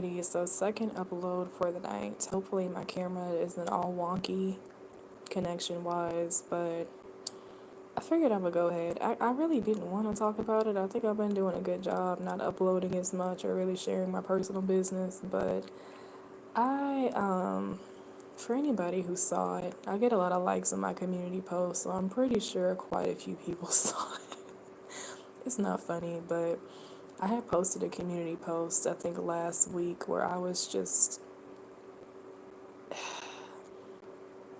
Alrighty, so second upload for the night. Hopefully my camera isn't all wonky connection wise, but I figured I would go ahead. I really didn't want to talk about it. I think I've been doing a good job not uploading as much or really sharing my personal business, but for anybody who saw it, I get a lot of likes on my community posts, so I'm pretty sure quite a few people saw it. It's not funny, but I had posted a community post, I think last week, where I was just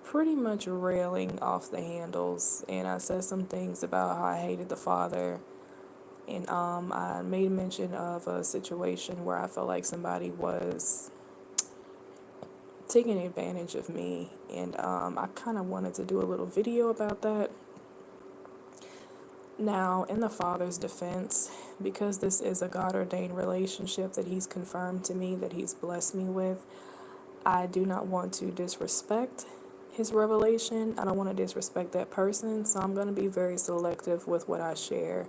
pretty much railing off the handles, and I said some things about how I hated the father, and I made mention of a situation where I felt like somebody was taking advantage of me, and I kind of wanted to do a little video about that. Now, in the father's defense, because this is a God ordained relationship that he's confirmed to me, that he's blessed me with, I do not want to disrespect his revelation. I don't want to disrespect that person, so I'm going to be very selective with what I share.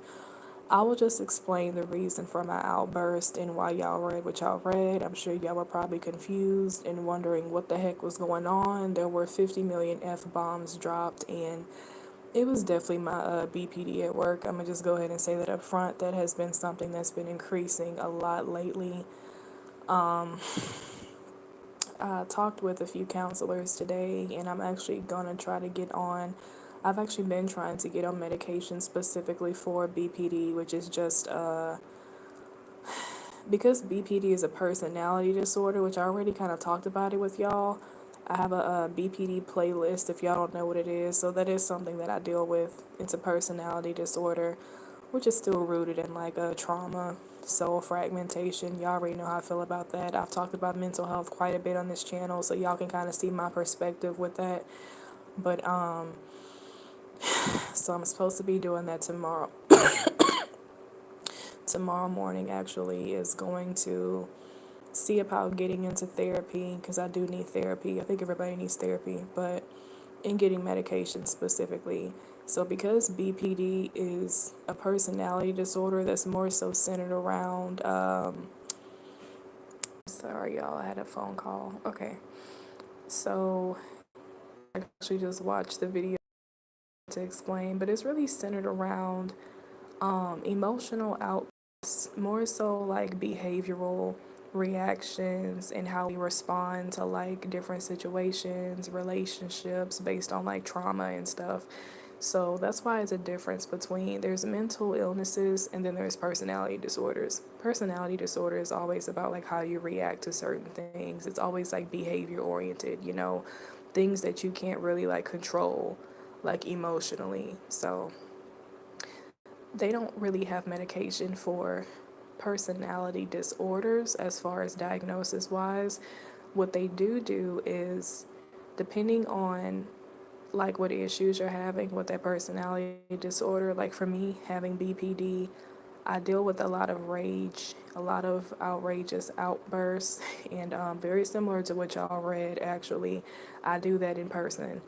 I will just explain the reason for my outburst and why y'all read what y'all read. I'm sure y'all were probably confused and wondering what the heck was going on. There were 50 million F-bombs dropped, and it was definitely my BPD at work. I'm going to just go ahead and say that up front. That has been something that's been increasing a lot lately. I talked with a few counselors today, and I'm actually going to try to get on. I've actually been trying to get on medication specifically for BPD, which is just because BPD is a personality disorder, which I already kind of talked about it with y'all. I have a BPD playlist if y'all don't know what it is. So that is something that I deal with. It's a personality disorder, which is still rooted in like a trauma, soul fragmentation. Y'all already know how I feel about that. I've talked about mental health quite a bit on this channel, so y'all can kind of see my perspective with that. But so I'm supposed to be doing that tomorrow. Tomorrow morning actually is going to see about getting into therapy, because I do need therapy. I think everybody needs therapy, but in getting medication specifically. So because BPD is a personality disorder that's more so centered around, sorry y'all, I had a phone call. Okay. So I actually just watched the video to explain, but it's really centered around emotional outbursts, more so like behavioral reactions and how we respond to like different situations, relationships based on like trauma and stuff. So that's why it's a difference between there's mental illnesses and then there's personality disorders. Personality disorder is always about like how you react to certain things. It's always like behavior oriented, you know, things that you can't really like control like emotionally. So they don't really have medication for personality disorders as far as diagnosis wise. What they do is, depending on like what issues you're having with that personality disorder, like for me having BPD, I deal with a lot of rage, a lot of outrageous outbursts, and very similar to what y'all read actually, I do that in person.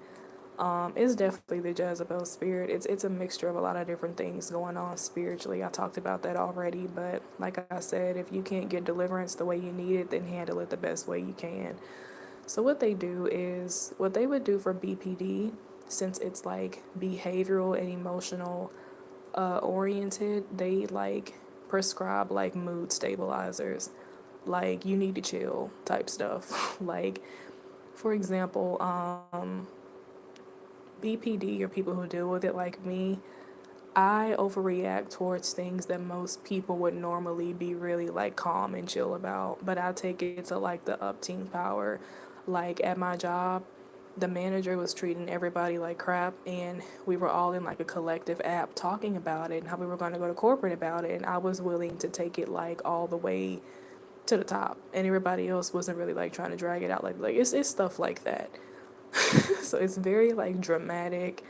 It's definitely the Jezebel spirit. It's a mixture of a lot of different things going on spiritually. I talked about that already, but like I said, if you can't get deliverance the way you need it, then handle it the best way you can. So what they do is, what they would do for BPD, since it's like behavioral and emotional oriented, they like prescribe like mood stabilizers, like you need to chill type stuff. Like for example, BPD or people who deal with it like me, I overreact towards things that most people would normally be really like calm and chill about, but I take it to like the upteen power. Like at my job, the manager was treating everybody like crap, and we were all in like a collective app talking about it and how we were going to go to corporate about it, and I was willing to take it like all the way to the top, and everybody else wasn't really like trying to drag it out. Like it's stuff like that. So it's very like dramatic,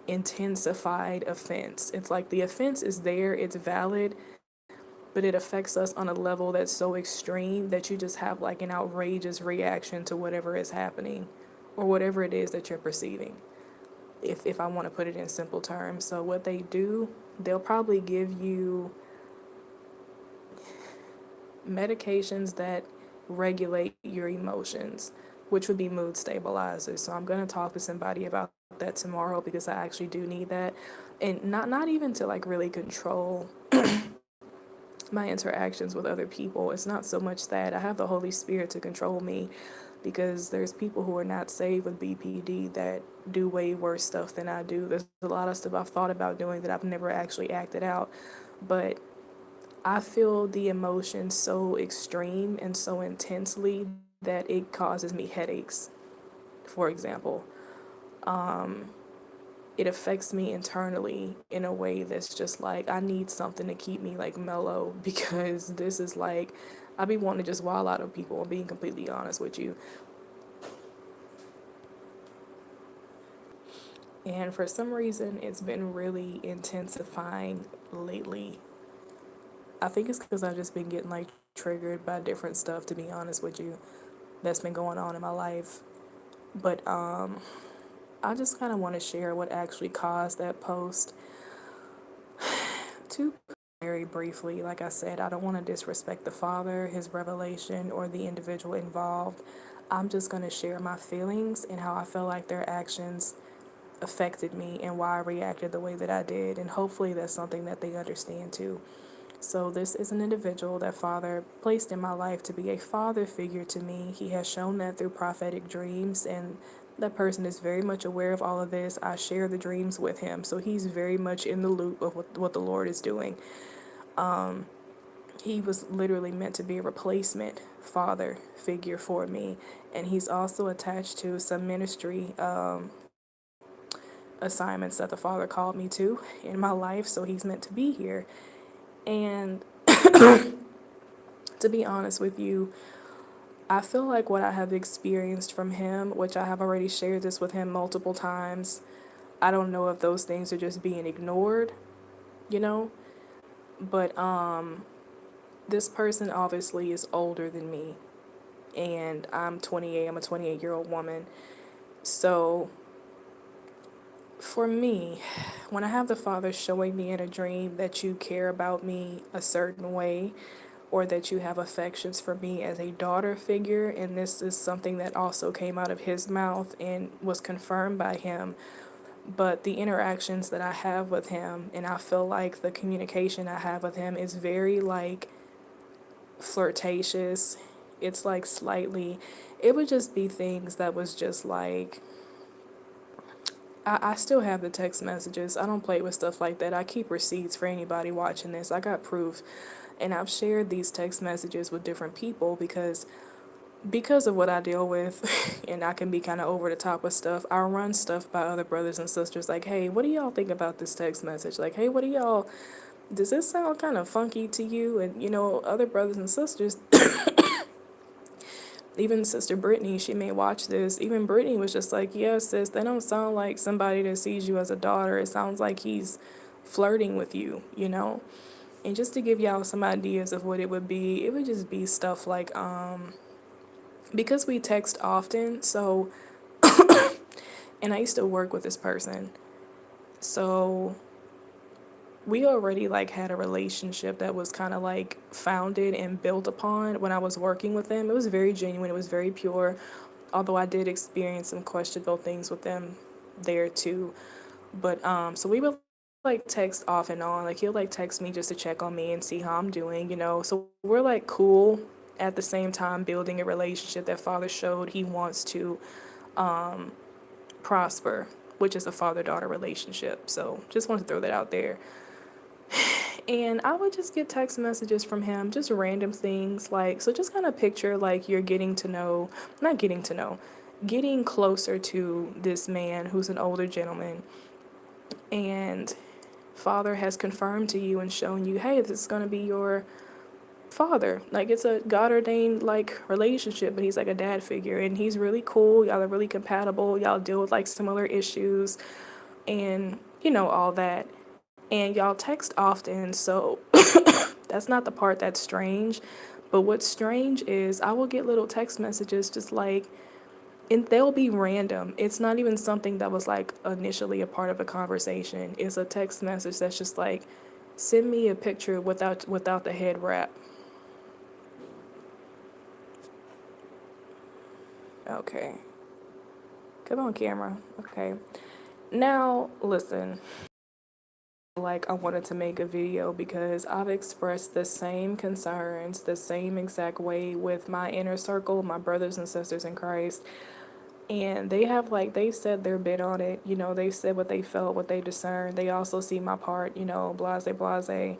intensified offense. It's like the offense is there, it's valid, but it affects us on a level that's so extreme that you just have like an outrageous reaction to whatever is happening or whatever it is that you're perceiving. If I want to put it in simple terms. So what they do, they'll probably give you medications that regulate your emotions, which would be mood stabilizers. So I'm going to talk to somebody about that tomorrow because I actually do need that. And not even to like really control my interactions with other people. It's not so much that I have the Holy Spirit to control me, because there's people who are not saved with BPD that do way worse stuff than I do. There's a lot of stuff I've thought about doing that I've never actually acted out. But I feel the emotion so extreme and so intensely that it causes me headaches, for example. It affects me internally in a way that's just like, I need something to keep me like mellow, because this is like, I be wanting to just wild out on people. I'm being completely honest with you. And for some reason, it's been really intensifying lately. I think it's because I've just been getting like triggered by different stuff, to be honest with you, that's been going on in my life. But I just kind of want to share what actually caused that post. To very briefly, like I said, I don't want to disrespect the Father, his revelation, or the individual involved. I'm just going to share my feelings and how I feel like their actions affected me and why I reacted the way that I did. And hopefully that's something that they understand too. So this is an individual that Father placed in my life to be a father figure to me. He has shown that through prophetic dreams, and that person is very much aware of all of this. I share the dreams with him, so he's very much in the loop of what the Lord is doing. He was literally meant to be a replacement father figure for me, and he's also attached to some ministry assignments that the Father called me to in my life, so he's meant to be here. And to be honest with you, I feel like what I have experienced from him, which I have already shared this with him multiple times, I don't know if those things are just being ignored, you know? But this person obviously is older than me, and I'm 28. I'm a 28-year-old woman. So for me, when I have the Father showing me in a dream that you care about me a certain way, or that you have affections for me as a daughter figure, and this is something that also came out of his mouth and was confirmed by him, but the interactions that I have with him, and I feel like the communication I have with him is very like flirtatious. It's like slightly, it would just be things that was just like, I still have the text messages. I don't play with stuff like that. I keep receipts for anybody watching this. I got proof. And I've shared these text messages with different people because of what I deal with, and I can be kind of over the top with stuff. I run stuff by other brothers and sisters like, hey, what do y'all think about this text message? Like, hey, what do y'all, does this sound kind of funky to you? And, you know, other brothers and sisters, even Sister Brittany, she may watch this. Even Brittany was just like, yeah, sis, they don't sound like somebody that sees you as a daughter. It sounds like he's flirting with you, you know? And just to give y'all some ideas of what it would be, it would just be stuff like, because we text often, so, and I used to work with this person, so we already like had a relationship that was kind of like founded and built upon when I was working with them. It was very genuine, it was very pure, although I did experience some questionable things with them there too. But so we would like text off and on. Like he'll like text me just to check on me and see how I'm doing, you know. So we're like cool at the same time building a relationship that Father showed he wants to prosper, which is a father-daughter relationship. So just want to throw that out there. And I would just get text messages from him, just random things like, so just kind of picture like you're getting to know, not getting to know, getting closer to this man who's an older gentleman, and Father has confirmed to you and shown you, hey, this is going to be your father. Like it's a God ordained like relationship, but he's like a dad figure, and he's really cool. Y'all are really compatible. Y'all deal with like similar issues and, you know, all that. And y'all text often, so that's not the part that's strange. But what's strange is I will get little text messages just like, and they'll be random. It's not even something that was like initially a part of a conversation. It's a text message that's just like, send me a picture without the head wrap. Okay. Come on, camera. Okay. Now, listen. Like, I wanted to make a video because I've expressed the same concerns the same exact way with my inner circle, my brothers and sisters in Christ. And they have, like, they said their bit on it. You know, they said what they felt, what they discerned. They also see my part, you know, blase, blase.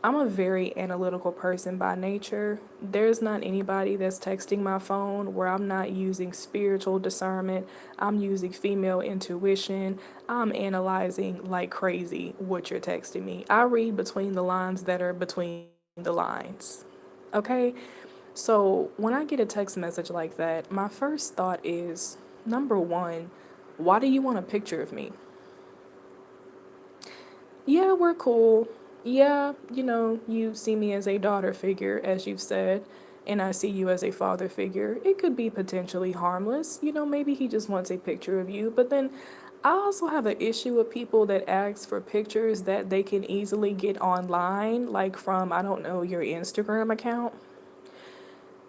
I'm a very analytical person by nature. There's not anybody that's texting my phone where I'm not using spiritual discernment. I'm using female intuition. I'm analyzing like crazy what you're texting me. I read between the lines that are between the lines. Okay? So when I get a text message like that, my first thought is number one, why do you want a picture of me? Yeah, we're cool. Yeah, you know, you see me as a daughter figure, as you've said, and I see you as a father figure. It could be potentially harmless. You know, maybe he just wants a picture of you. But then I also have an issue with people that ask for pictures that they can easily get online, like from, I don't know, your Instagram account.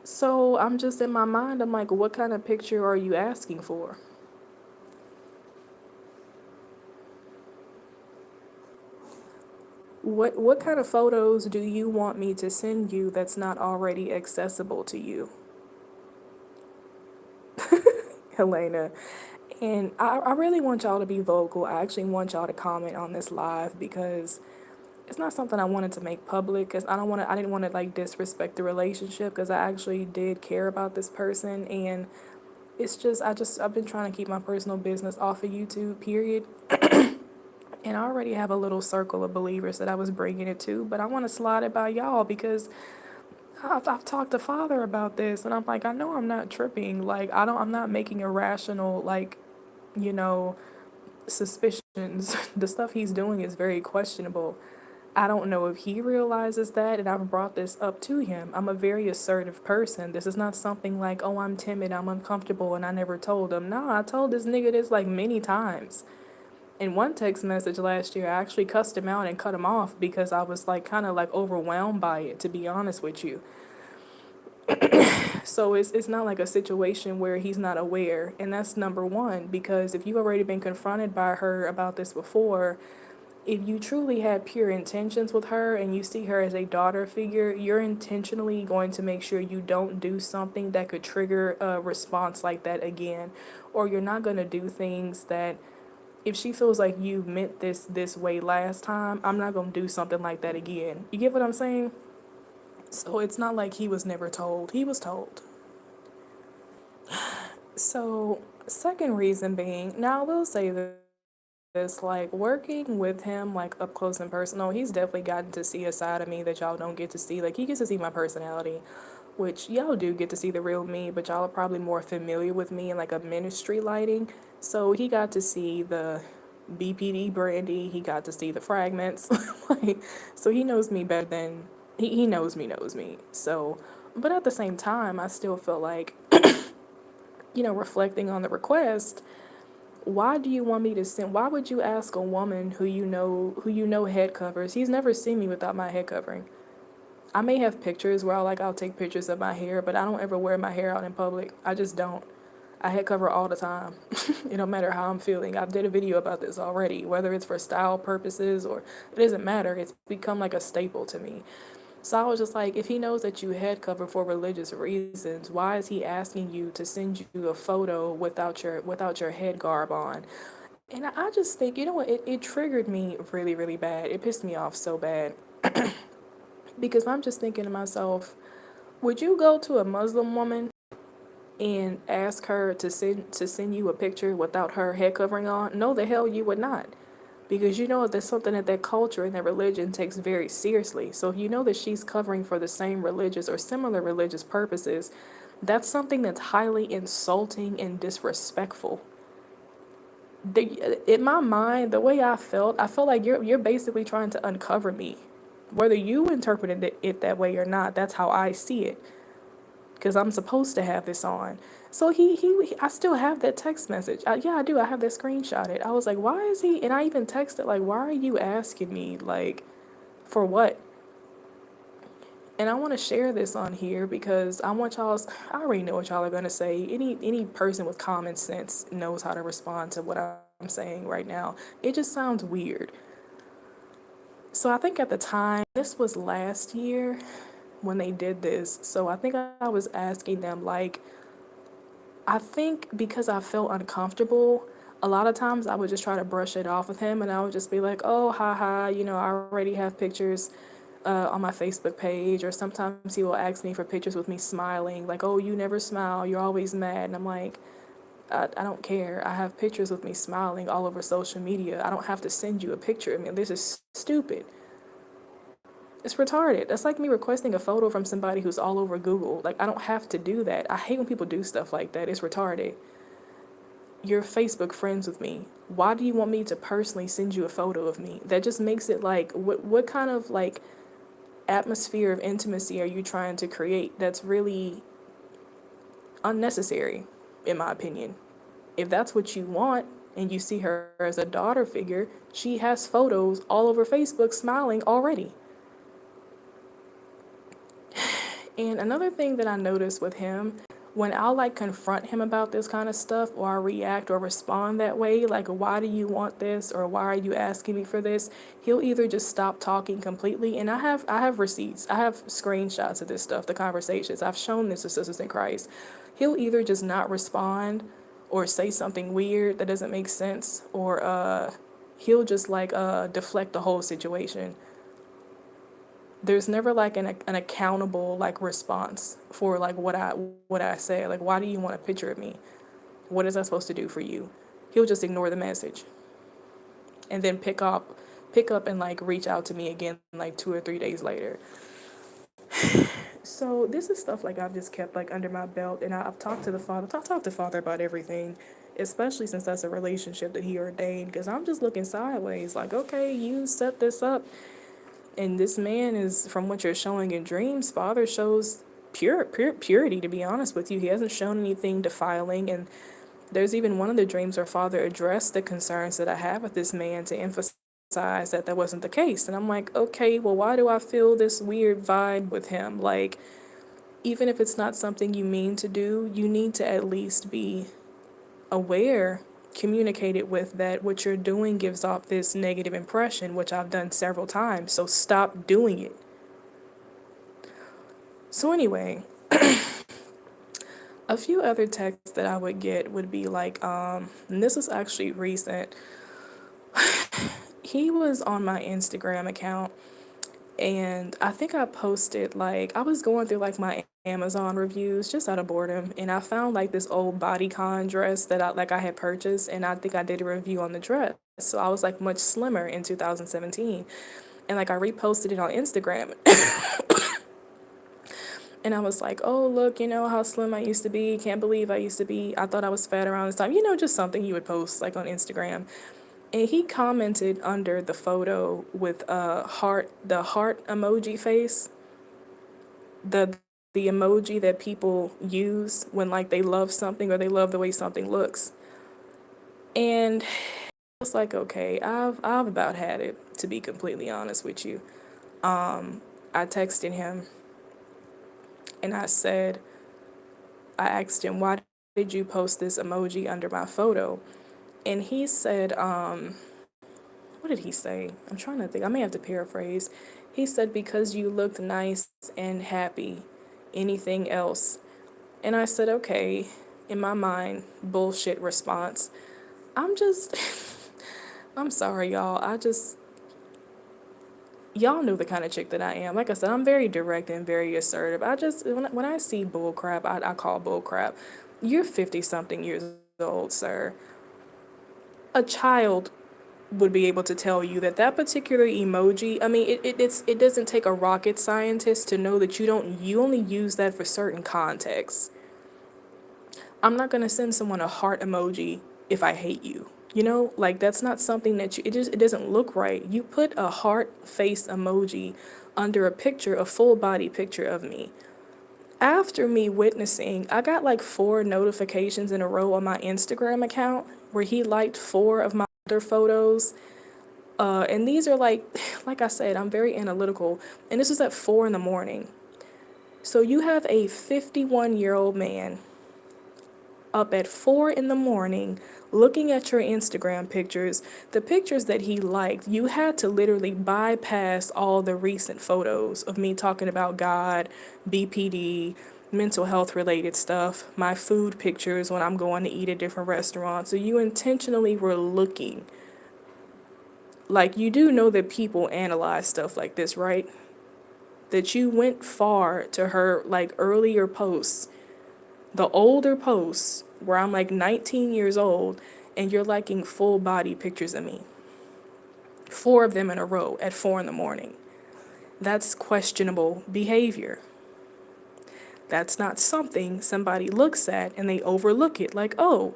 So I'm just in my mind, I'm like, what kind of picture are you asking for? What kind of photos do you want me to send you that's not already accessible to you, Helena? And I really want y'all to be vocal. I actually want y'all to comment on this live because it's not something I wanted to make public because I didn't want to like disrespect the relationship because I actually did care about this person and it's just I've been trying to keep my personal business off of YouTube, period. And I already have a little circle of believers that I was bringing it to, but I want to slide it by y'all because I've talked to Father about this, and I'm like, I know I'm not tripping. Like, I'm not making irrational, like, you know, suspicions. The stuff he's doing is very questionable. I don't know if he realizes that, and I've brought this up to him. I'm a very assertive person. This is not something like, oh, I'm timid, I'm uncomfortable, and I never told him. No, I told this nigga this like many times. In one text message last year, I actually cussed him out and cut him off because I was like kind of like overwhelmed by it, to be honest with you. So it's not like a situation where he's not aware, and that's number one. Because if you've already been confronted by her about this before, if you truly had pure intentions with her and you see her as a daughter figure, you're intentionally going to make sure you don't do something that could trigger a response like that again, or you're not going to do things that if she feels like you meant this way last time, I'm not going to do something like that again. You get what I'm saying? So it's not like he was never told. He was told. So, second reason being, now I will say this, like working with him, like up close and personal, he's definitely gotten to see a side of me that y'all don't get to see. Like, he gets to see my personality, which y'all do get to see the real me, but y'all are probably more familiar with me in like a ministry lighting. So, he got to see the BPD brandy, he got to see the fragments. Like, so he knows me better than he knows me. So, but at the same time, I still feel like, you know, reflecting on the request, why do you want me to send, why would you ask a woman who you know head covers? He's never seen me without my head covering. I may have pictures where I'll take pictures of my hair, but I don't ever wear my hair out in public. I just don't. I head cover all the time. It don't matter how I'm feeling. I've did a video about this already, whether it's for style purposes or it doesn't matter. It's become like a staple to me. So I was just like, if he knows that you head cover for religious reasons, why is he asking you to send you a photo without your head garb on? And I just think, you know what, it triggered me really, really bad. It pissed me off so bad. Because I'm just thinking to myself, would you go to a Muslim woman and ask her to send you a picture without her head covering on? No, the hell you would not. Because you know there's something that that culture and that religion takes very seriously. So if you know that she's covering for the same religious or similar religious purposes, that's something that's highly insulting and disrespectful. In my mind, the way I felt like you're basically trying to uncover me. Whether you interpreted it that way or not, that's how I see it. Because I'm supposed to have this on. So I still have that text message. Yeah, I do. I have that screenshotted. I was like, why is he? And I even texted like, why are you asking me? Like, for what? And I want to share this on here because I want y'all. I already know what y'all are gonna say. Any person with common sense knows how to respond to what I'm saying right now. It just sounds weird. So I think at the time, this was last year when they did this. So I think I was asking them like, I think because I felt uncomfortable, a lot of times I would just try to brush it off with him, and I would just be like, oh, haha, I already have pictures on my Facebook page. Or sometimes he will ask me for pictures with me smiling, like, oh, you never smile, you're always mad. And I'm like, I don't care. I have pictures with me smiling all over social media. I don't have to send you a picture. I mean, this is stupid. It's retarded. That's like me requesting a photo from somebody who's all over Google. Like, I don't have to do that. I hate when people do stuff like that. It's retarded. You're Facebook friends with me. Why do you want me to personally send you a photo of me? That just makes it like, what kind of like atmosphere of intimacy are you trying to create that's really unnecessary, in my opinion? If that's what you want and you see her as a daughter figure, she has photos all over Facebook smiling already. And another thing that I noticed with him, when I'll like confront him about this kind of stuff, or I react or respond that way, like, why do you want this, or why are you asking me for this, he'll either just stop talking completely. And I have receipts, I have screenshots of this stuff, the conversations. I've shown this to sisters in Christ. He'll either just not respond or say something weird that doesn't make sense, or he'll just like deflect the whole situation. There's never like an accountable like response for like what I say. Like, why do you want a picture of me? What is that supposed to do for you? He'll just ignore the message and then pick up and like reach out to me again like 2 or 3 days later. So this is stuff like I've just kept like under my belt, and I've talked to the father. I've talked to father about everything, especially since that's a relationship that he ordained. Because I'm just looking sideways, like, okay, you set this up, and this man is, from what you're showing in dreams, father shows purity, to be honest with you. He hasn't shown anything defiling. And there's even one of the dreams where father addressed the concerns that I have with this man to emphasize that wasn't the case. And I'm like, okay, well, why do I feel this weird vibe with him? Like, even if it's not something you mean to do, you need to at least be aware, communicated with, that what you're doing gives off this negative impression, which I've done several times. So stop doing it. So anyway, a few other texts that I would get would be like, and this is actually recent. He was on my Instagram account, and I think I posted, like, I was going through like my Amazon reviews just out of boredom, and I found like this old bodycon dress that I had purchased, and I think I did a review on the dress. So I was like much slimmer in 2017, and like I reposted it on Instagram. And I was like, oh, look, how slim I used to be. Can't believe I used to be. I thought I was fat around this time. Just something you would post like on Instagram. And he commented under the photo with the heart emoji face, the the emoji that people use when like they love something or they love the way something looks. And I was like, okay, I've about had it, to be completely honest with you. I texted him and I asked him, why did you post this emoji under my photo? And he said, what did he say? I'm trying to think. I may have to paraphrase. He said, because you looked nice and happy. Anything else? And I said, okay, in my mind, bullshit response. I'm just, I'm sorry, y'all. Y'all know the kind of chick that I am. Like I said, I'm very direct and very assertive. When I see bull crap, I call bull crap. You're 50 something years old, sir. A child would be able to tell you that particular emoji, I mean, it doesn't take a rocket scientist to know that you only use that for certain contexts. I'm not going to send someone a heart emoji if I hate you. Like, that's not something that it doesn't look right. You put a heart face emoji under a full body picture of me. After me witnessing, I got like 4 notifications in a row on my Instagram account where he liked 4 of my other photos. And these are like I said, I'm very analytical. And this was at 4 in the morning. So you have a 51-year-old man up at 4 in the morning looking at your Instagram pictures, the pictures that he liked. You had to literally bypass all the recent photos of me talking about God, BPD, mental health related stuff, my food pictures when I'm going to eat at different restaurants. So you intentionally were looking. Like, you do know that people analyze stuff like this, right? That you went far to her like earlier posts, the older posts where I'm like 19 years old and you're liking full body pictures of me. 4 of them in a row at 4 in the morning. That's questionable behavior. That's not something somebody looks at and they overlook it. Like, oh,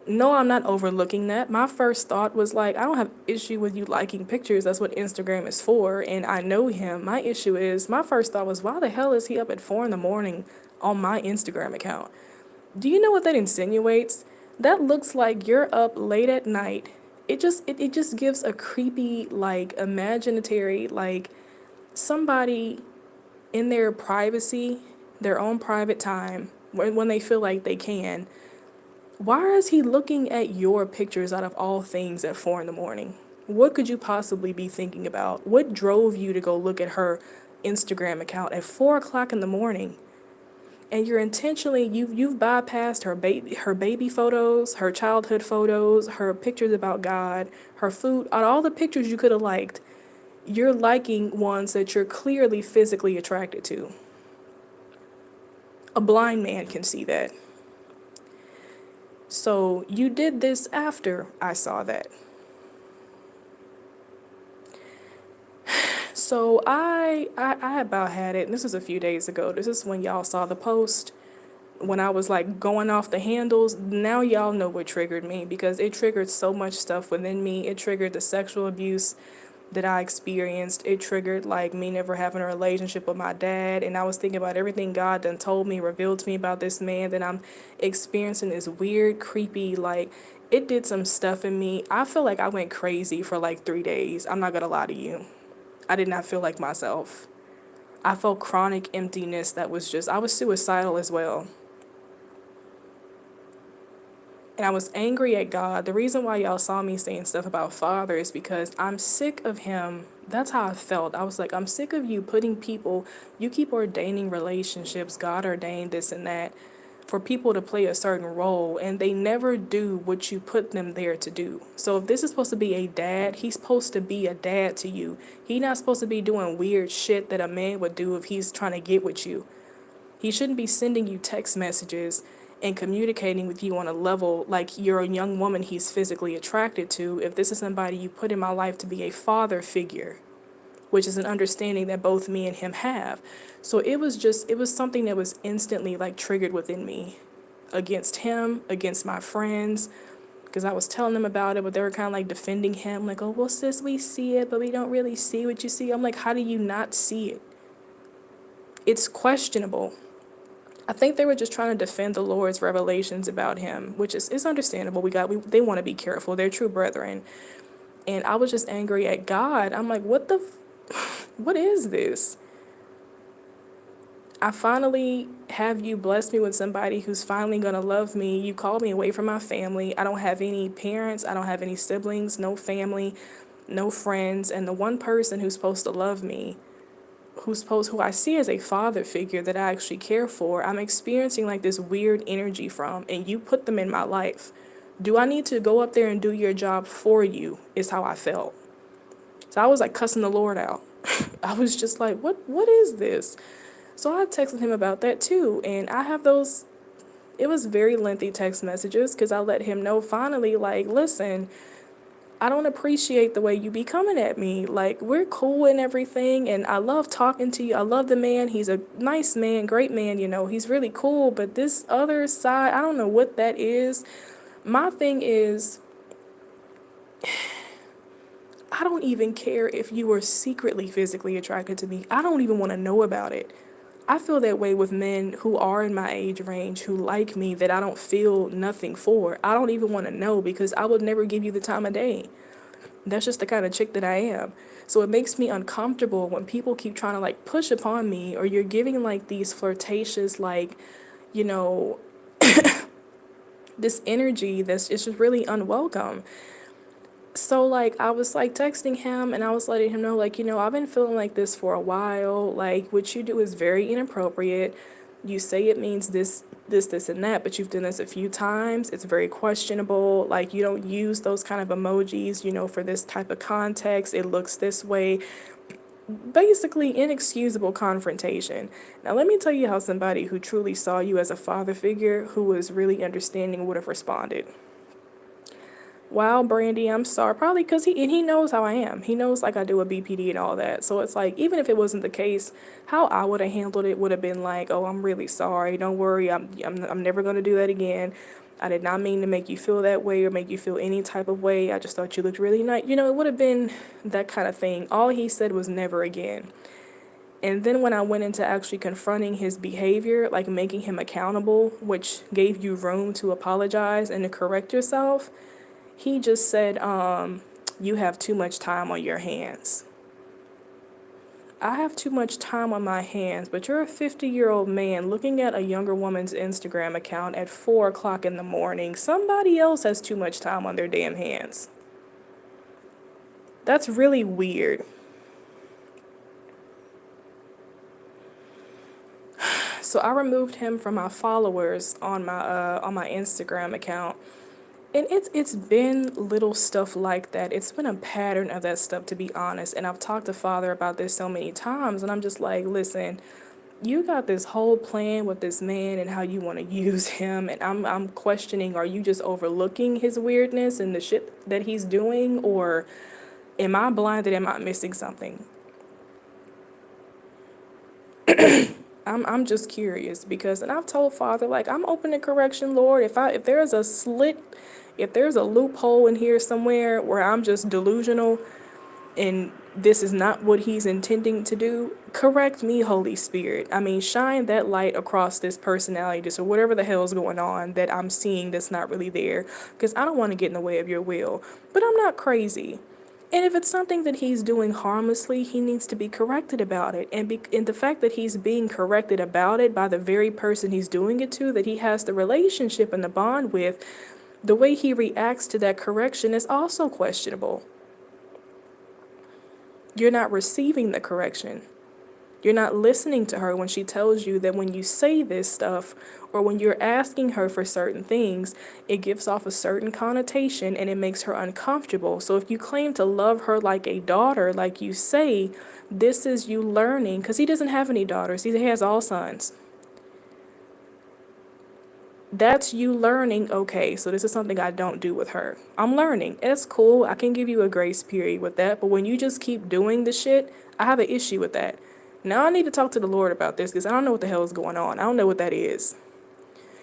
no, I'm not overlooking that. My first thought was like, I don't have issue with you liking pictures. That's what Instagram is for. And I know him. My issue is, my first thought was, why the hell is he up at 4 in the morning on my Instagram account? Do you know what that insinuates? That looks like you're up late at night. It just gives a creepy, like, imaginary, like, somebody in their privacy, their own private time, when they feel like they can. Why is he looking at your pictures out of all things at 4 in the morning? What could you possibly be thinking about? What drove you to go look at her Instagram account at 4 o'clock in the morning? And you're intentionally, you've bypassed her baby photos, her childhood photos, her pictures about God, her food, all the pictures you could have liked. You're liking ones that you're clearly physically attracted to. A blind man can see that. So you did this after I saw that. So I about had it, and this was a few days ago. This is when y'all saw the post, when I was like going off the handles. Now y'all know what triggered me, because it triggered so much stuff within me. It triggered the sexual abuse that I experienced. It triggered like me never having a relationship with my dad. And I was thinking about everything God done told me, revealed to me about this man, that I'm experiencing this weird, creepy, like, it did some stuff in me. I feel like I went crazy for like 3 days. I'm not gonna lie to you. I did not feel like myself. I felt chronic emptiness that was just, I was suicidal as well. And I was angry at God. The reason why y'all saw me saying stuff about Father is because I'm sick of him. That's how I felt. I was like, I'm sick of you putting people, you keep ordaining relationships, God ordained this and that, for people to play a certain role, and they never do what you put them there to do. So if this is supposed to be a dad, he's supposed to be a dad to you. He's not supposed to be doing weird shit that a man would do if he's trying to get with you. He shouldn't be sending you text messages and communicating with you on a level like you're a young woman he's physically attracted to, if this is somebody you put in my life to be a father figure, which is an understanding that both me and him have. So it was something that was instantly like triggered within me against him, against my friends, because I was telling them about it, but they were kind of like defending him, like, oh, well, sis, we see it, but we don't really see what you see. I'm like, how do you not see it? It's questionable. I think they were just trying to defend the Lord's revelations about him, which is understandable. They want to be careful. They're true brethren. And I was just angry at God. I'm like, what is this? I finally have you bless me with somebody who's finally going to love me. You called me away from my family. I don't have any parents. I don't have any siblings, no family, no friends. And the one person who's supposed to love me, who I see as a father figure that I actually care for, I'm experiencing like this weird energy from, and you put them in my life. Do I need to go up there and do your job for you, is how I felt. So I was like cussing the Lord out. I was just like, what is this? So I texted him about that too. And I have those, it was very lengthy text messages, because I let him know finally, like, listen, I don't appreciate the way you be coming at me. Like, we're cool and everything, and I love talking to you. I love the man. He's a nice man, great man, he's really cool. But this other side, I don't know what that is. My thing is, I don't even care if you were secretly physically attracted to me. I don't even want to know about it. I feel that way with men who are in my age range, who like me, that I don't feel nothing for. I don't even want to know, because I would never give you the time of day. That's just the kind of chick that I am. So it makes me uncomfortable when people keep trying to like push upon me, or you're giving like these flirtatious, like, you know, this energy that's it's just really unwelcome. So like I was like texting him and I was letting him know, like, I've been feeling like this for a while. Like what you do is very inappropriate. You say it means this and that, but you've done this a few times. It's very questionable. Like you don't use those kind of emojis, for this type of context. It looks this way. Basically inexcusable confrontation. Now let me tell you how somebody who truly saw you as a father figure, who was really understanding, would have responded. Wow, Brandy, I'm sorry. Probably because he knows how I am. He knows like I do a BPD and all that. So it's like, even if it wasn't the case, how I would have handled it would have been like, oh, I'm really sorry. Don't worry. I'm never going to do that again. I did not mean to make you feel that way or make you feel any type of way. I just thought you looked really nice. It would have been that kind of thing. All he said was never again. And then when I went into actually confronting his behavior, like making him accountable, which gave you room to apologize and to correct yourself, he just said, you have too much time on your hands. I have too much time on my hands, but you're a 50-year-old man looking at a younger woman's Instagram account at 4 o'clock in the morning. Somebody else has too much time on their damn hands. That's really weird. So I removed him from my followers on my Instagram account. And it's been little stuff like that. It's been a pattern of that stuff, to be honest. And I've talked to Father about this so many times, and I'm just like, listen, you got this whole plan with this man and how you want to use him, and I'm questioning, are you just overlooking his weirdness and the shit that he's doing, or am I blinded? Am I missing something? I'm just curious because, and I've told Father, like, I'm open to correction, Lord. If there's a slit, if there's a loophole in here somewhere where I'm just delusional and this is not what he's intending to do, correct me, Holy Spirit. I mean, shine that light across this personality, or whatever the hell's going on that I'm seeing that's not really there, because I don't want to get in the way of your will, but I'm not crazy. And if it's something that he's doing harmlessly, he needs to be corrected about it. And the fact that he's being corrected about it by the very person he's doing it to, that he has the relationship and the bond with, the way he reacts to that correction is also questionable. You're not receiving the correction. You're not listening to her when she tells you that when you say this stuff, or when you're asking her for certain things, it gives off a certain connotation and it makes her uncomfortable. So if you claim to love her like a daughter, like you say, this is you learning, because he doesn't have any daughters, he has all sons. That's you learning, okay, so this is something I don't do with her. I'm learning. It's cool. I can give you a grace period with that. But when you just keep doing the shit, I have an issue with that. Now I need to talk to the Lord about this, because I don't know what the hell is going on. I don't know what that is.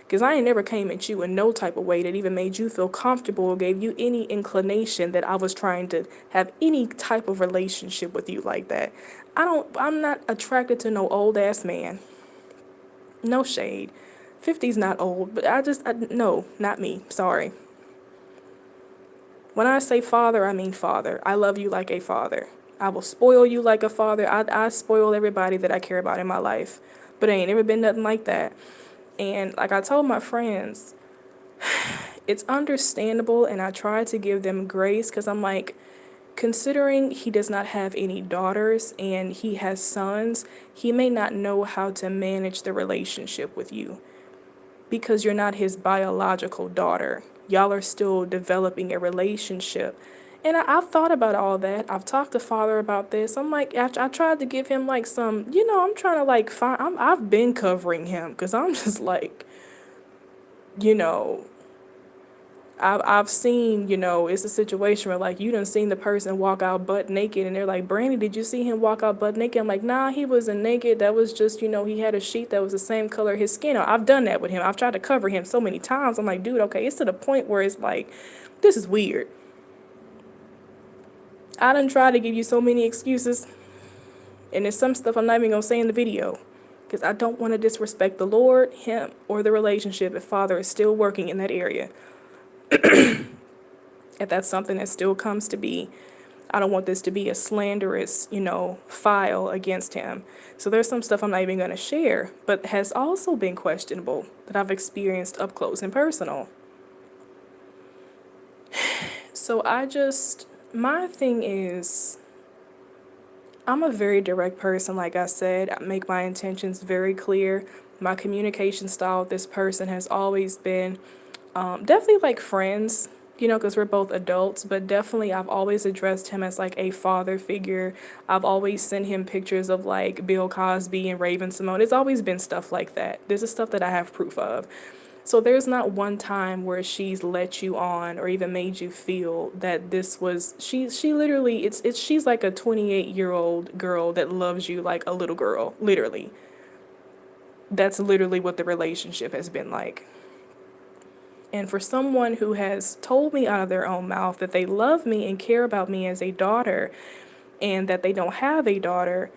Because I ain't never came at you in no type of way that even made you feel comfortable or gave you any inclination that I was trying to have any type of relationship with you like that. I'm not attracted to no old ass man. No shade. 50's not old, but no, not me. Sorry. When I say father, I mean father. I love you like a father. I will spoil you like a father. I spoil everybody that I care about in my life. But it ain't never been nothing like that. And like I told my friends, it's understandable, and I try to give them grace, because I'm like, considering he does not have any daughters and he has sons, he may not know how to manage the relationship with you, because you're not his biological daughter. Y'all are still developing a relationship. And I've thought about all that. I've talked to Father about this. I'm like, after I tried to give him like some, I'm trying to like find, I've been covering him, because I'm just like, I've seen, it's a situation where like you done seen the person walk out butt naked and they're like, Brandy, did you see him walk out butt naked? I'm like, nah, he wasn't naked. That was just, he had a sheet that was the same color his skin. I've done that with him. I've tried to cover him so many times. I'm like, dude, okay, it's to the point where it's like, this is weird. I done tried to give you so many excuses, and there's some stuff I'm not even gonna say in the video, because I don't want to disrespect the Lord, him, or the relationship if Father is still working in that area. If that's something that still comes to be, I don't want this to be a slanderous, file against him. So there's some stuff I'm not even going to share, but has also been questionable that I've experienced up close and personal. So my thing is, I'm a very direct person, like I said. I make my intentions very clear. My communication style with this person has always been definitely like friends, because we're both adults, but definitely I've always addressed him as like a father figure. I've always sent him pictures of like Bill Cosby and Raven Simone. It's always been stuff like that. This is stuff that I have proof of. So there's not one time where she's let you on or even made you feel that this was she literally she's like a 28-year-old girl that loves you like a little girl, literally. That's literally what the relationship has been like. And for someone who has told me out of their own mouth that they love me and care about me as a daughter and that they don't have a daughter,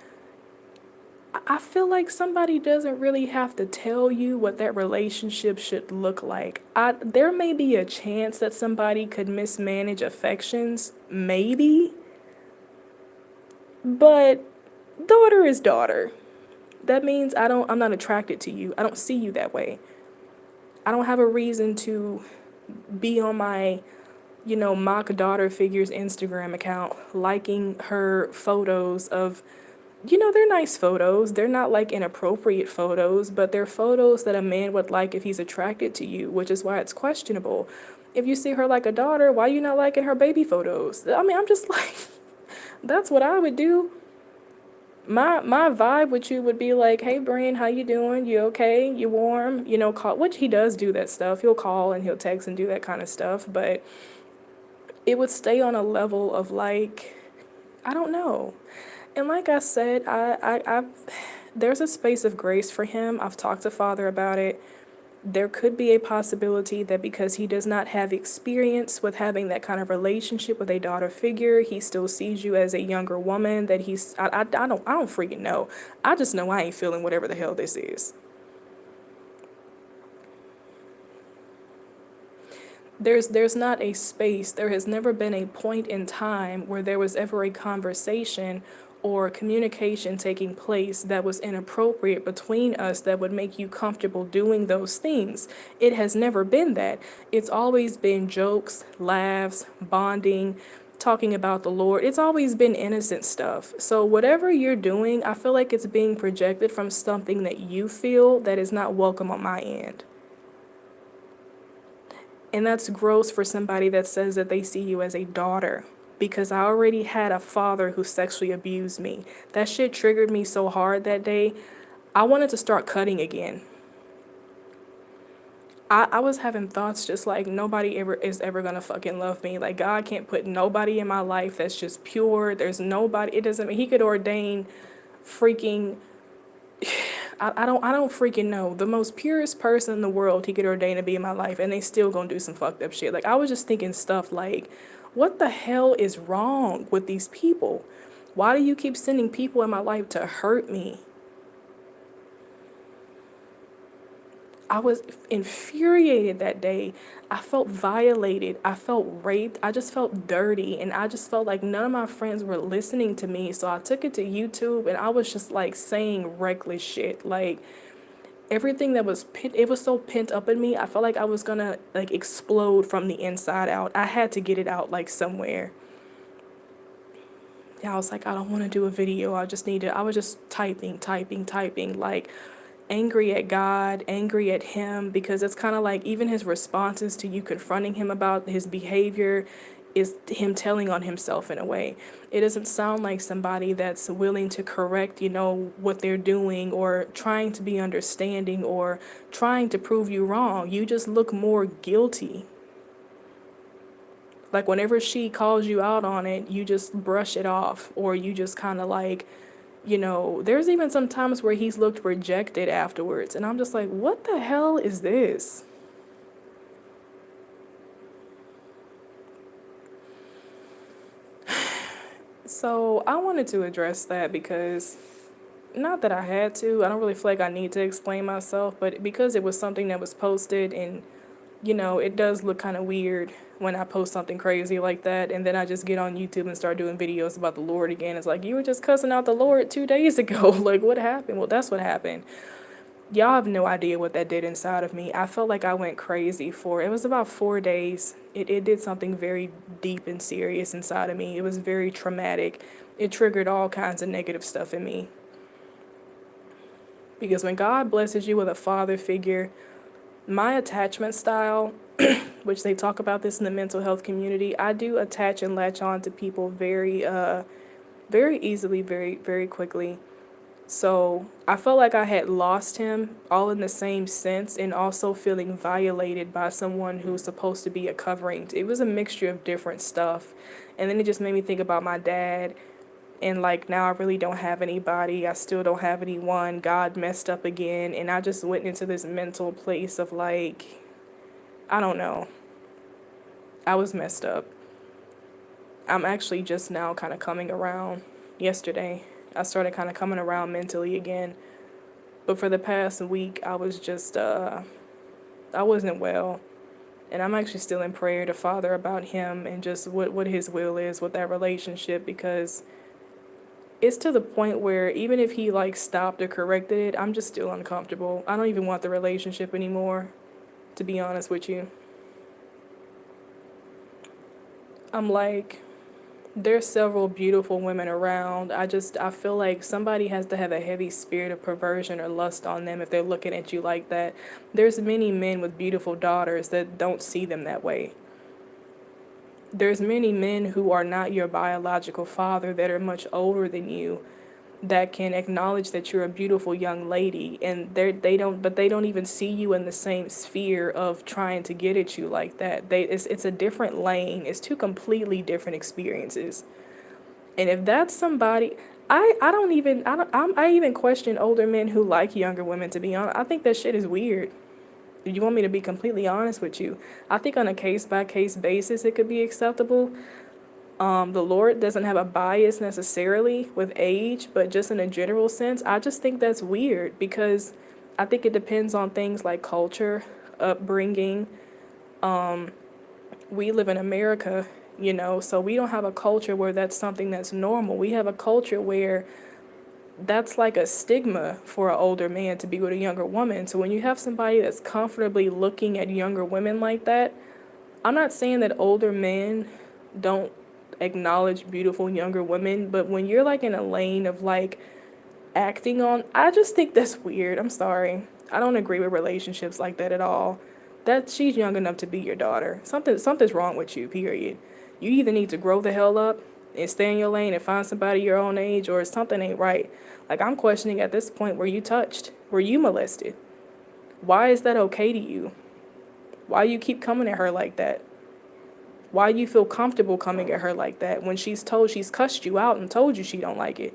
I feel like somebody doesn't really have to tell you what that relationship should look like. There may be a chance that somebody could mismanage affections, maybe, but daughter is daughter. That means I'm not attracted to you. I don't see you that way. I don't have a reason to be on my, mock daughter figures Instagram account, liking her photos of, they're nice photos. They're not like inappropriate photos, but they're photos that a man would like if he's attracted to you, which is why it's questionable. If you see her like a daughter, why are you not liking her baby photos? I mean, I'm just like, that's what I would do. My vibe with you would be like, hey Brian, how you doing? You okay? You warm? Call, which he does do that stuff. He'll call and he'll text and do that kind of stuff, but it would stay on a level of like, I don't know. And like I said, there's a space of grace for him. I've talked to Father about it. There could be a possibility that because he does not have experience with having that kind of relationship with a daughter figure, he still sees you as a younger woman, that I don't freaking know. I just know I ain't feeling whatever the hell this is. There's not a space, there has never been a point in time where there was ever a conversation or communication taking place that was inappropriate between us that would make you comfortable doing those things. It has never been that. It's always been jokes, laughs, bonding, talking about the Lord. It's always been innocent stuff. So whatever you're doing, I feel like it's being projected from something that you feel that is not welcome on my end. And that's gross for somebody that says that they see you as a daughter, because I already had a father who sexually abused me. That shit triggered me so hard that day. I wanted to start cutting again. I was having thoughts just like nobody is ever gonna fucking love me. Like God can't put nobody in my life that's just pure. There's nobody. It doesn't mean he could ordain freaking I don't freaking know. The most purest person in the world he could ordain to be in my life, and they still gonna do some fucked up shit. Like, I was just thinking stuff like, what the hell is wrong with these people? Why do you keep sending people in my life to hurt me? I was infuriated that day. I felt violated. I felt raped. I just felt dirty. And I just felt like none of my friends were listening to me. So I took it to YouTube and I was just like saying reckless shit. Like everything that was, it was so pent up in me. I felt like I was gonna like explode from the inside out. I had to get it out like somewhere. Yeah, I was like, I don't want to do a video. I was just typing, like angry at God, angry at him, because it's kind of like even his responses to you confronting him about his behavior is him telling on himself in a way. It doesn't sound like somebody that's willing to correct, what they're doing or trying to be understanding or trying to prove you wrong. You just look more guilty. Like whenever she calls you out on it, you just brush it off, or you just kind of like, there's even some times where he's looked rejected afterwards. And I'm just like, what the hell is this? So I wanted to address that because, not that I had to, I don't really feel like I need to explain myself, but because it was something that was posted and it does look kind of weird when I post something crazy like that, and then I just get on YouTube and start doing videos about the Lord again. It's like, you were just cussing out the Lord 2 days ago. Like, what happened? Well, that's what happened. Y'all have no idea what that did inside of me. I felt like I went crazy for, it was about 4 days. It did something very deep and serious inside of me. It was very traumatic. It triggered all kinds of negative stuff in me. Because when God blesses you with a father figure, my attachment style, which they talk about this in the mental health community, I do attach and latch on to people very easily, very, very quickly. So I felt like I had lost him all in the same sense, and also feeling violated by someone who's supposed to be a covering. It was a mixture of different stuff. And then it just made me think about my dad. And like, now I really don't have anybody. I still don't have anyone. God messed up again. And I just went into this mental place of like, I don't know. I was messed up. I'm actually just now kind of coming around. Yesterday, I started kind of coming around mentally again. But for the past week, I was just, I wasn't well. And I'm actually still in prayer to Father about him and just what his will is with that relationship, because it's to the point where even if he like stopped or corrected it, I'm just still uncomfortable. I don't even want the relationship anymore, to be honest with you. I'm like, there's several beautiful women around. I feel like somebody has to have a heavy spirit of perversion or lust on them if they're looking at you like that. There's many men with beautiful daughters that don't see them that way. There's many men who are not your biological father that are much older than you that can acknowledge that you're a beautiful young lady, and they don't even see you in the same sphere of trying to get at you like that. It's a different lane. It's two completely different experiences. And if that's somebody, I even question older men who like younger women, to be honest. I think that shit is weird. You want me to be completely honest with you? I think on a case by case basis it could be acceptable. The Lord doesn't have a bias necessarily with age, but just in a general sense, I just think that's weird, because I think it depends on things like culture, upbringing. We live in America, so we don't have a culture where that's something that's normal. We have a culture where that's like a stigma for an older man to be with a younger woman. So when you have somebody that's comfortably looking at younger women like that, I'm not saying that older men don't acknowledge beautiful younger women, but when you're like in a lane of like acting on, I just think that's weird. I'm sorry. I don't agree with relationships like that at all. That she's young enough to be your daughter. Something's wrong with you, period. You either need to grow the hell up and stay in your lane and find somebody your own age, or something ain't right. Like, I'm questioning at this point, were you touched? Were you molested? Why is that okay to you? Why you keep coming at her like that? Why you feel comfortable coming at her like that when she's cussed you out and told you she don't like it?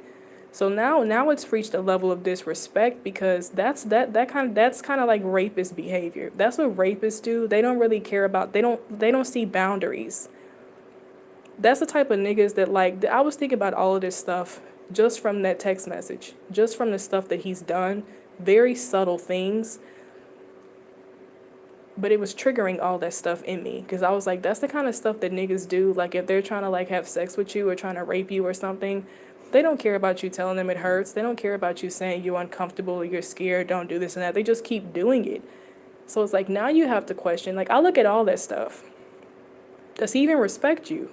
So now it's reached a level of disrespect, because that's kind of like rapist behavior. That's what rapists do. They don't really care about, they don't see boundaries. That's the type of niggas that, like, I was thinking about all of this stuff just from that text message, just from the stuff that he's done, very subtle things. But it was triggering all that stuff in me, because I was like, that's the kind of stuff that niggas do. Like, if they're trying to like have sex with you or trying to rape you or something, they don't care about you telling them it hurts. They don't care about you saying you're uncomfortable or you're scared, don't do this and that. They just keep doing it. So it's like, now you have to question. Like, I look at all that stuff. Does he even respect you?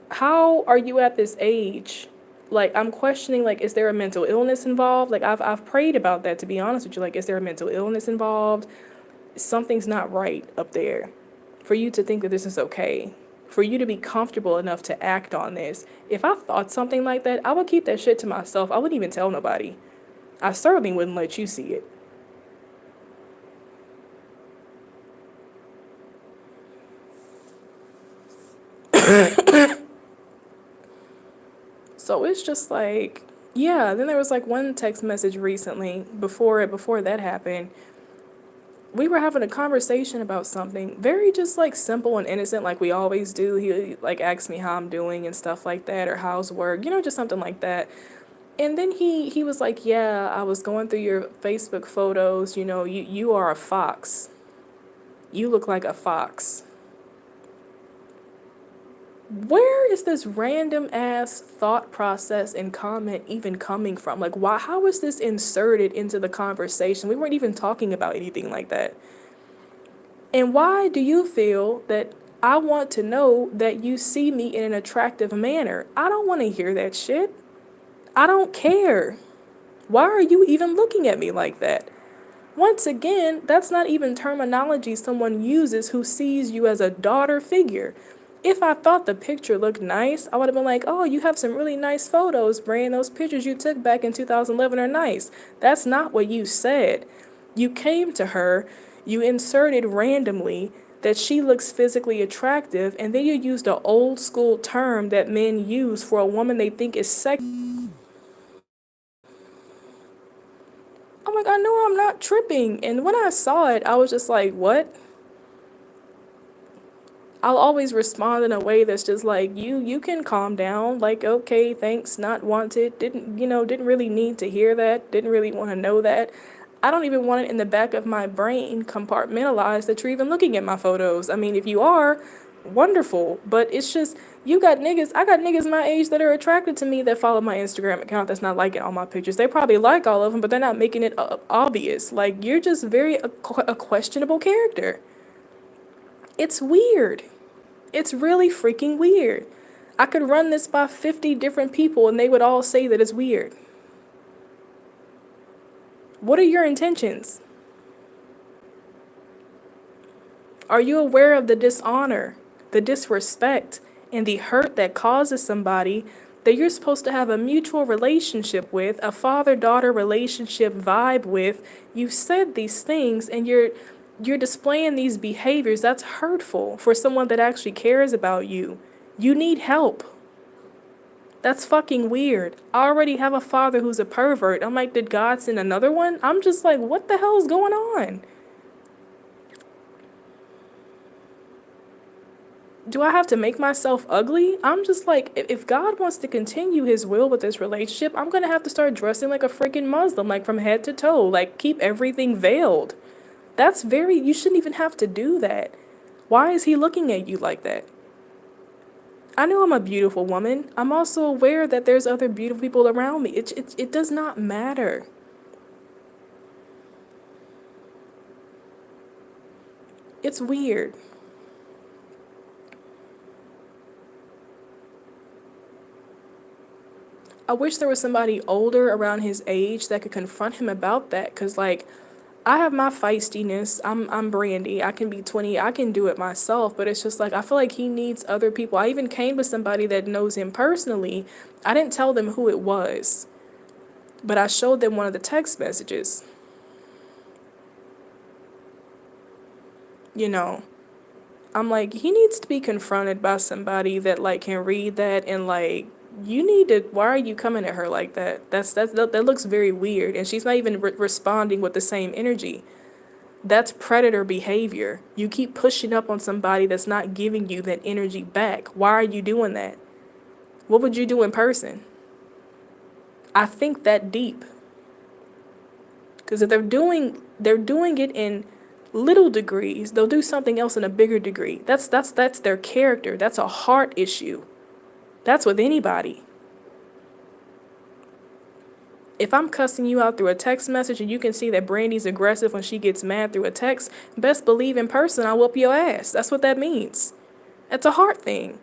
How are you at this age? Like, I'm questioning, like, is there a mental illness involved? Like, I've prayed about that, to be honest with you. Like, is there a mental illness involved? Something's not right up there for you to think that this is okay, for you to be comfortable enough to act on this. If I thought something like that, I would keep that shit to myself. I wouldn't even tell nobody. I certainly wouldn't let you see it. So it's just like, yeah, then there was like one text message recently before that happened. We were having a conversation about something very just like simple and innocent, like we always do. He like asked me how I'm doing and stuff like that, or how's work, just something like that. And then he was like, yeah, I was going through your Facebook photos. You are a fox. You look like a fox. Where is this random ass thought process and comment even coming from? Like, why? How is this inserted into the conversation? We weren't even talking about anything like that. And why do you feel that I want to know that you see me in an attractive manner? I don't want to hear that shit. I don't care. Why are you even looking at me like that? Once again, that's not even terminology someone uses who sees you as a daughter figure. If I thought the picture looked nice, I would have been like, oh, you have some really nice photos, Brian. Those pictures you took back in 2011 are nice. That's not what you said. You came to her, you inserted randomly that she looks physically attractive, and then you used an old school term that men use for a woman they think is sexy. I'm like, I know I'm not tripping. And when I saw it, I was just like, what? I'll always respond in a way that's just like, you can calm down. Like, okay, thanks, not wanted. Didn't really need to hear that. Didn't really want to know that. I don't even want it in the back of my brain compartmentalized that you're even looking at my photos. I mean, if you are, wonderful. But it's just, I got niggas my age that are attracted to me that follow my Instagram account that's not liking all my pictures. They probably like all of them, but they're not making it obvious. Like, you're just a questionable character. It's weird. It's really freaking weird. I could run this by 50 different people and they would all say that it's weird. What are your intentions? Are you aware of the dishonor, the disrespect, and the hurt that causes somebody that you're supposed to have a mutual relationship with, a father-daughter relationship vibe with? You said these things and you're displaying these behaviors. That's hurtful for someone that actually cares about you. You need help. That's fucking weird. I already have a father who's a pervert. I'm like, did God send another one? I'm just like, what the hell is going on? Do I have to make myself ugly? I'm just like, if God wants to continue his will with this relationship, I'm going to have to start dressing like a freaking Muslim, like from head to toe, like keep everything veiled. You shouldn't even have to do that. Why is he looking at you like that? I know I'm a beautiful woman. I'm also aware that there's other beautiful people around me. It does not matter. It's weird. I wish there was somebody older around his age that could confront him about that. Cause like, I have my feistiness. I'm Brandy. I can be 20. I can do it myself. But it's just like, I feel like he needs other people. I even came with somebody that knows him personally. I didn't tell them who it was, but I showed them one of the text messages. You know, I'm like, he needs to be confronted by somebody that like can read that and like, why are you coming at her like that? That looks very weird. And she's not even responding with the same energy. That's predator behavior. You keep pushing up on somebody that's not giving you that energy back. Why are you doing that? What would you do in person? I think that deep. Because if they're doing it in little degrees, they'll do something else in a bigger degree. That's their character. That's a heart issue. That's with anybody. If I'm cussing you out through a text message and you can see that Brandy's aggressive when she gets mad through a text, best believe in person I'll whoop your ass. That's what that means. It's a heart thing.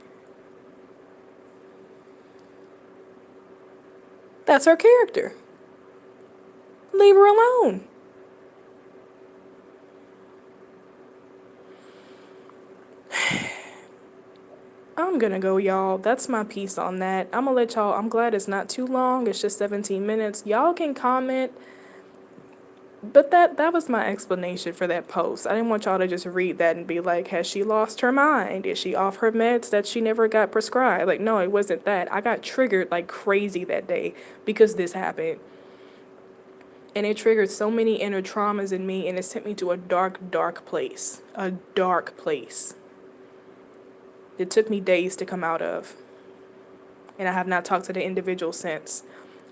That's her character. Leave her alone. I'm gonna go, y'all. That's my piece on that. I'm gonna let y'all, I'm glad it's not too long. It's just 17 minutes. Y'all can comment. But that was my explanation for that post. I didn't want y'all to just read that and be like, has she lost her mind? Is she off her meds that she never got prescribed? Like, no, it wasn't that. I got triggered like crazy that day because this happened. And it triggered so many inner traumas in me, and it sent me to a dark, dark place. A dark place. It took me days to come out of. And I have not talked to the individual since.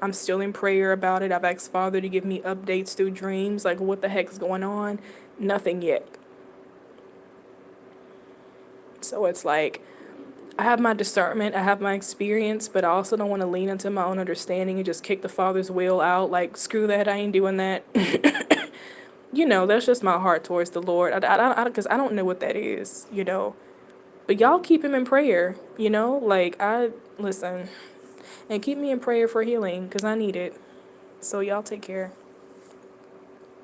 I'm still in prayer about it. I've asked Father to give me updates through dreams, like what the heck's going on. Nothing yet. So it's like I have my discernment, I have my experience, but I also don't want to lean into my own understanding and just kick the Father's will out. Like, screw that, I ain't doing that. That's just my heart towards the Lord. Because I don't know what that is, But y'all keep him in prayer, Like, listen, and keep me in prayer for healing, because I need it. So y'all take care.